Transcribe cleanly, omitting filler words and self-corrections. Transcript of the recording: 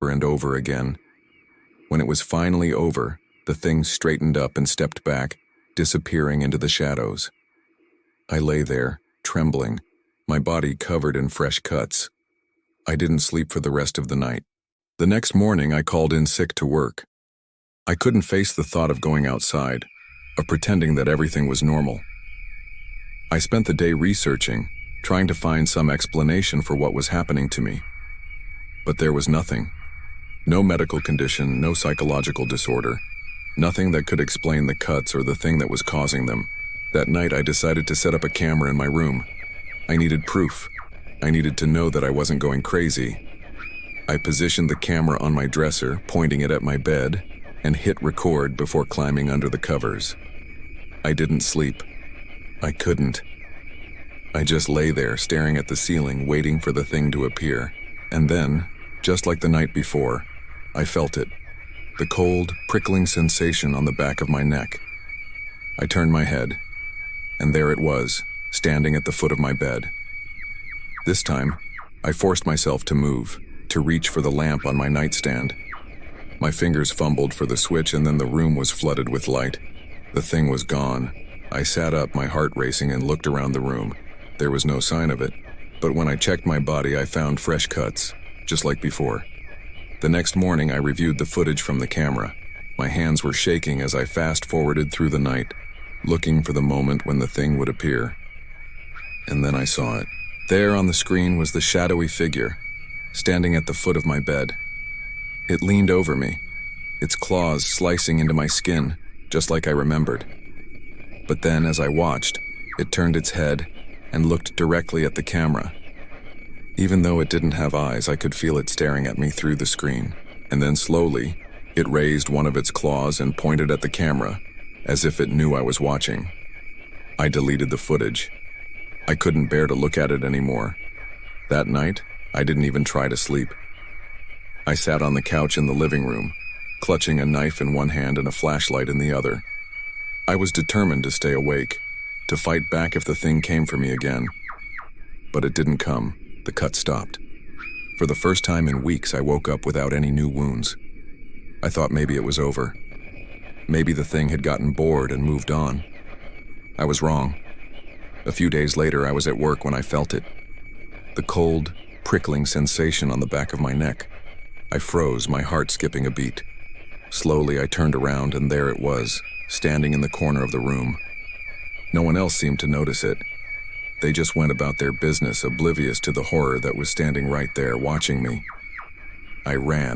and over again. When it was finally over, the thing straightened up and stepped back, disappearing into the shadows. I lay there, trembling, my body covered in fresh cuts. I didn't sleep for the rest of the night. The next morning, I called in sick to work. I couldn't face the thought of going outside, of pretending that everything was normal. I spent the day researching, trying to find some explanation for what was happening to me. But there was nothing. No medical condition, no psychological disorder, nothing that could explain the cuts or the thing that was causing them. That night, I decided to set up a camera in my room. I needed proof. I needed to know that I wasn't going crazy. I positioned the camera on my dresser, pointing it at my bed, and hit record before climbing under the covers. I didn't sleep. I couldn't. I just lay there, staring at the ceiling, waiting for the thing to appear. And then, just like the night before, I felt it. The cold, prickling sensation on the back of my neck. I turned my head, and there it was, standing at the foot of my bed. This time, I forced myself to move, to reach for the lamp on my nightstand. My fingers fumbled for the switch, and then the room was flooded with light. The thing was gone. I sat up, my heart racing, and looked around the room. There was no sign of it, but when I checked my body, I found fresh cuts, just like before. The next morning, I reviewed the footage from the camera. My hands were shaking as I fast-forwarded through the night, looking for the moment when the thing would appear. And then I saw it. There on the screen was the shadowy figure, standing at the foot of my bed. It leaned over me, its claws slicing into my skin, just like I remembered. But then, as I watched, it turned its head and looked directly at the camera. Even though it didn't have eyes, I could feel it staring at me through the screen. And then slowly, it raised one of its claws and pointed at the camera, as if it knew I was watching. I deleted the footage. I couldn't bear to look at it anymore. That night, I didn't even try to sleep. I sat on the couch in the living room, clutching a knife in one hand and a flashlight in the other. I was determined to stay awake, to fight back if the thing came for me again. But it didn't come. The cut stopped. For the first time in weeks, I woke up without any new wounds. I thought maybe it was over. Maybe the thing had gotten bored and moved on. I was wrong. A few days later, I was at work when I felt it. The cold, prickling sensation on the back of my neck. I froze, my heart skipping a beat. Slowly, I turned around, and there it was, standing in the corner of the room. No one else seemed to notice it. They just went about their business, oblivious to the horror that was standing right there, watching me. I ran.